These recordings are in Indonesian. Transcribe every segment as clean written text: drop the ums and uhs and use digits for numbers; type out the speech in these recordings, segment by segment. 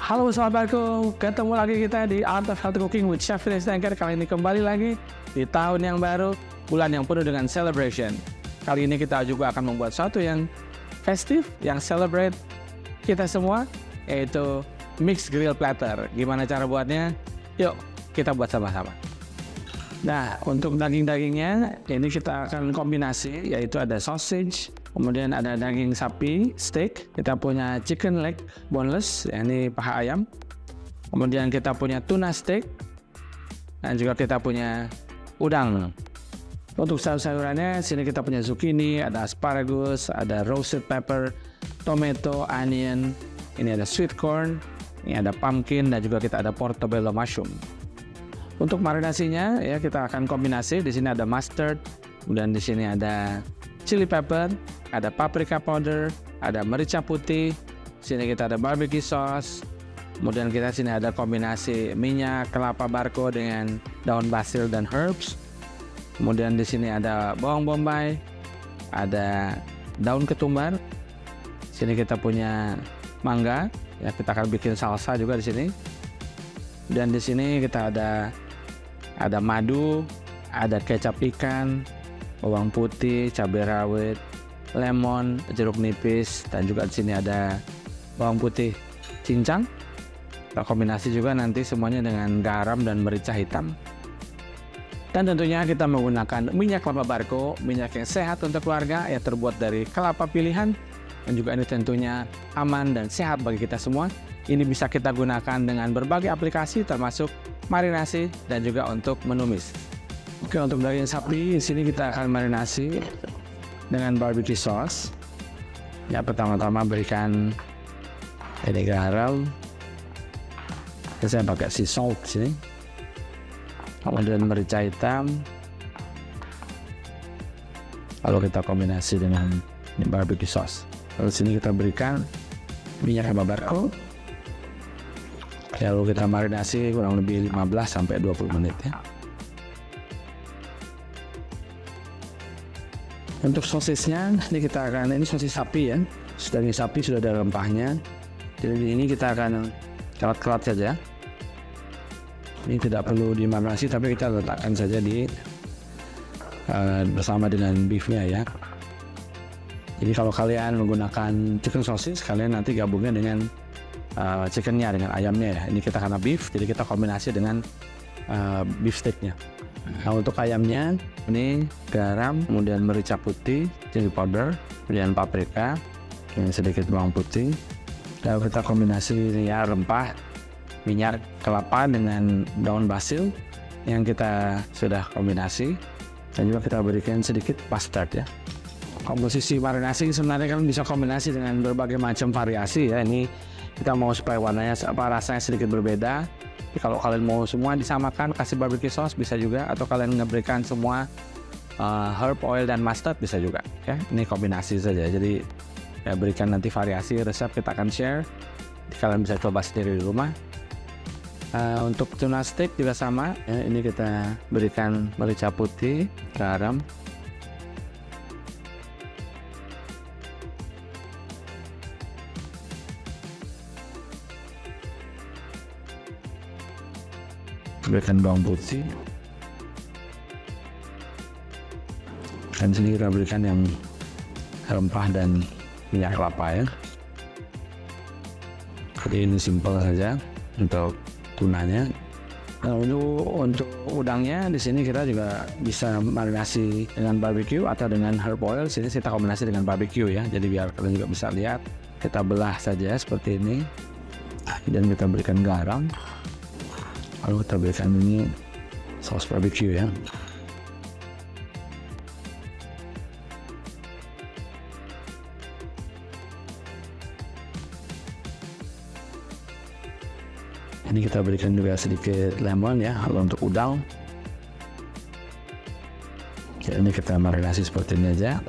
Halo sahabatku, ketemu lagi kita di Art of Healthy Cooking with Chef Fitness Tanker. Kali ini kembali lagi di tahun yang baru, bulan yang penuh dengan celebration. Kali ini kita juga akan membuat sesuatu yang festive, yang celebrate kita semua, yaitu mixed grill platter. Gimana cara buatnya? Yuk kita buat sama-sama. Nah, untuk daging-dagingnya ini kita akan kombinasi, yaitu ada sausage, kemudian ada daging sapi steak, kita punya chicken leg boneless, ini paha ayam, kemudian kita punya tuna steak, dan juga kita punya udang. Untuk sayur-sayurannya sini kita punya zucchini, ada asparagus, ada roasted pepper, tomato, onion, ini ada sweet corn, ini ada pumpkin, dan juga kita ada portobello mushroom. Untuk marinasinya ya kita akan kombinasi. Di sini ada mustard, kemudian di sini ada chili pepper, ada paprika powder, ada merica putih. Sini kita ada barbecue sauce. Kemudian kita sini ada kombinasi minyak kelapa barco dengan daun basil dan herbs. Kemudian di sini ada bawang bombay, ada daun ketumbar. Sini kita punya mangga, ya kita akan bikin salsa juga di sini. Dan di sini kita ada madu, ada kecap ikan, bawang putih, cabai rawit, lemon, jeruk nipis, dan juga di sini ada bawang putih cincang. Kita kombinasi juga nanti semuanya dengan garam dan merica hitam. Dan tentunya kita menggunakan minyak kelapa barco, minyak yang sehat untuk keluarga, yang terbuat dari kelapa pilihan, dan juga ini tentunya aman dan sehat bagi kita semua. Ini bisa kita gunakan dengan berbagai aplikasi termasuk marinasi dan juga untuk menumis. Oke, untuk daging sapi di sini kita akan marinasi dengan barbecue sauce. Ya, pertama-tama berikan ini garam. Saya pakai sea salt sini. Kemudian merica hitam. Lalu kita kombinasi dengan barbecue sauce. Lalu sini kita berikan minyak kelapa barco. Lalu kita marinasi kurang lebih 15-20 menit ya. Untuk sosisnya ini kita akan, ini sosis sapi ya. Daging sapi sudah ada rempahnya. Jadi ini kita akan kerat-kerat saja. Ini tidak perlu dimarinasi tapi kita letakkan saja di bersama dengan beefnya ya. Jadi kalau kalian menggunakan chicken sausage, kalian nanti gabungnya dengan chickennya, dengan ayamnya ya. Ini kita karena beef, jadi kita kombinasi dengan beef steaknya. Nah, untuk ayamnya ini garam, kemudian merica putih, chili powder, kemudian paprika, dan sedikit bawang putih. Lalu kita kombinasi ya rempah, minyak kelapa dengan daun basil yang kita sudah kombinasi, dan juga kita berikan sedikit mustard ya. Komposisi marinasi sebenarnya kan bisa kombinasi dengan berbagai macam variasi ya. Ini kita mau supaya warnanya rasanya sedikit berbeda. Jadi kalau kalian mau semua disamakan kasih barbecue sauce bisa juga, atau kalian ngeberikan semua herb oil dan mustard bisa juga ya. Ini kombinasi saja, jadi ya berikan nanti variasi resep kita akan share. Jadi, kalian bisa coba sendiri di rumah. Untuk tuna steak juga sama ya, ini kita berikan merica putih, garam, berikan bawang putih, dan sini kita berikan yang rempah dan minyak kelapa ya. Jadi ini simpel saja untuk tunanya. Nah, untuk udangnya di sini kita juga bisa marinasi dengan barbecue atau dengan herb oil. Sini kita kombinasi dengan barbecue ya. Jadi biar kalian juga bisa lihat, kita belah saja seperti ini, dan kita berikan garam. Lalu kita berikan ini saus barbecue ya. Ini kita berikan juga sedikit lemon ya. Lalu untuk udang, ya, ini kita marinasi seperti ini aja.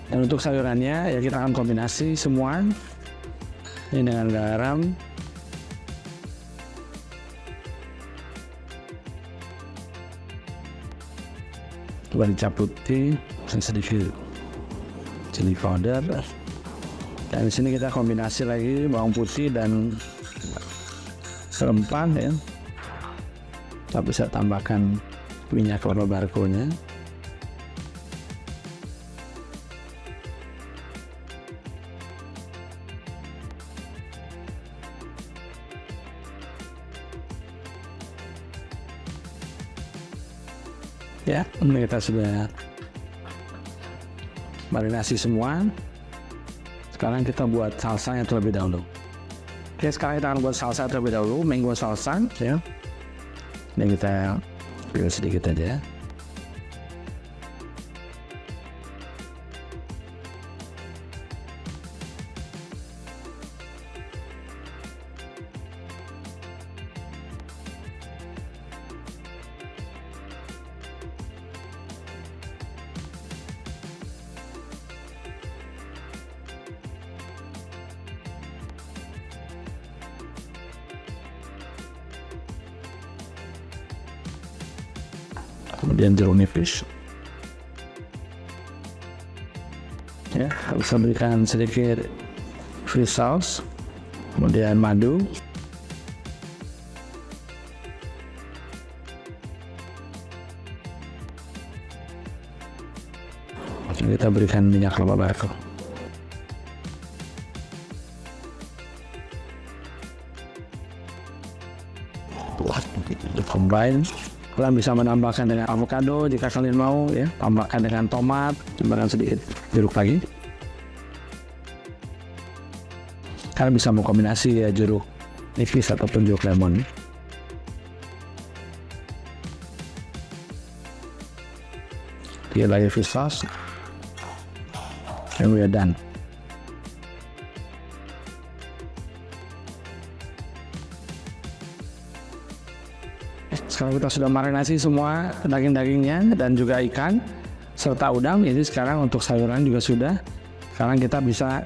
Dan untuk sayurannya ya kita akan kombinasi semua ini dengan garam, merica putih, dan sedikit chili powder. Dan di sini kita kombinasi lagi bawang putih dan rempah ya. Kita bisa tambahkan minyak laba barconya. Ya, ini kita sudah marinasi semua. Sekarang kita buat salsanya terlebih dahulu. Oke, sekarang kita akan buat salsa terlebih dahulu, mango salsa ya. Ini kita pilih sedikit aja. Kemudian jeruk nipis ya, bisa berikan sedikit fish sauce, kemudian madu, kita berikan minyak laba barco. Combine. Kalian bisa menambahkan dengan avocado jika kalian mau ya, tambahkan dengan tomat, tambahkan sedikit jeruk lagi. Kalian bisa mengkombinasi ya jeruk nipis ataupun jeruk lemon. Kita lagi fish sauce, and we are done. Sekarang kita sudah marinasi semua daging-dagingnya dan juga ikan serta udang. Jadi sekarang untuk sayuran juga sudah. Sekarang kita bisa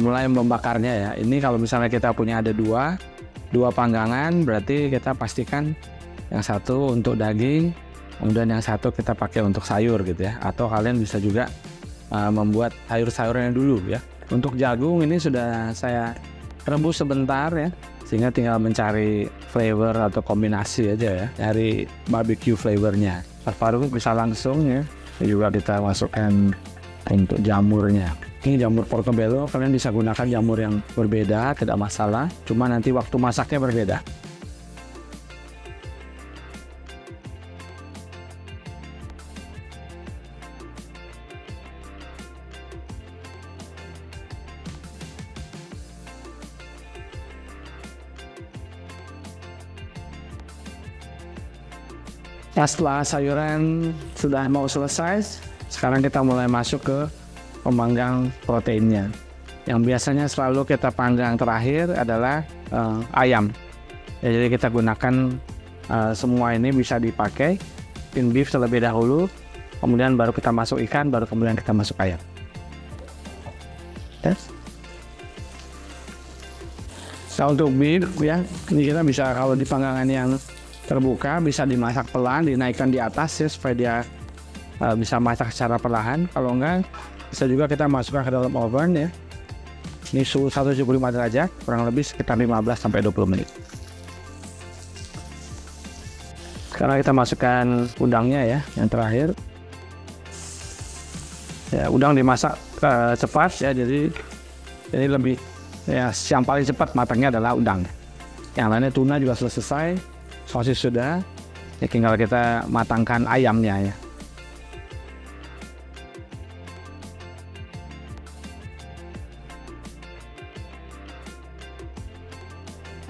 mulai membakarnya ya. Ini kalau misalnya kita punya ada dua panggangan, berarti kita pastikan yang satu untuk daging, kemudian yang satu kita pakai untuk sayur gitu ya. Atau kalian bisa juga membuat sayur-sayurnya dulu ya. Untuk jagung ini sudah saya rebus sebentar ya, sehingga tinggal mencari flavor atau kombinasi aja ya dari barbecue flavornya. Paru bisa langsung ya. Juga kita masukkan untuk jamurnya. Ini jamur portobello, kalian bisa gunakan jamur yang berbeda, tidak masalah. Cuma nanti waktu masaknya berbeda. Nah, setelah sayuran sudah mau selesai, sekarang kita mulai masuk ke pemanggang proteinnya. Yang biasanya selalu kita panggang terakhir adalah ayam. Ya, jadi kita gunakan semua ini bisa dipakai. Tin beef terlebih dahulu, kemudian baru kita masuk ikan, baru kemudian kita masuk ayam. Yes. Nah, untuk beef ya, ini kita bisa kalau di panggangan yang terbuka bisa dimasak pelan, dinaikkan di atas ya supaya dia bisa masak secara perlahan. Kalau enggak, bisa juga kita masukkan ke dalam oven ya. Ini suhu 175 derajat, kurang lebih sekitar 15-20 menit. Sekarang kita masukkan udangnya ya, yang terakhir. Ya, udang dimasak cepat ya, jadi ini lebih ya, yang paling cepat matangnya adalah udang. Yang lainnya tuna juga sudah selesai. Sosis sudah, ya tinggal kita matangkan ayamnya ya.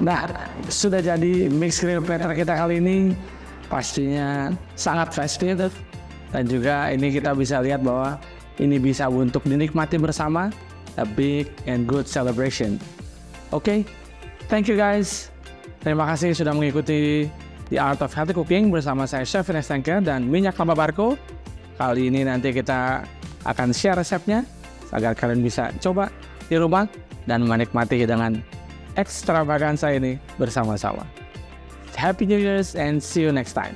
Nah, sudah jadi mixed grill platter kita kali ini. Pastinya sangat festive dan juga ini kita bisa lihat bahwa ini bisa untuk dinikmati bersama, a big and good celebration. Oke, thank you guys. Terima kasih sudah mengikuti The Art of Healthy Cooking bersama saya Chef Ines Tengker dan minyak laba barco. Kali ini nanti kita akan share resepnya agar kalian bisa coba di rumah dan menikmati hidangan ekstravaganza ini bersama-sama. Happy New Year's and see you next time.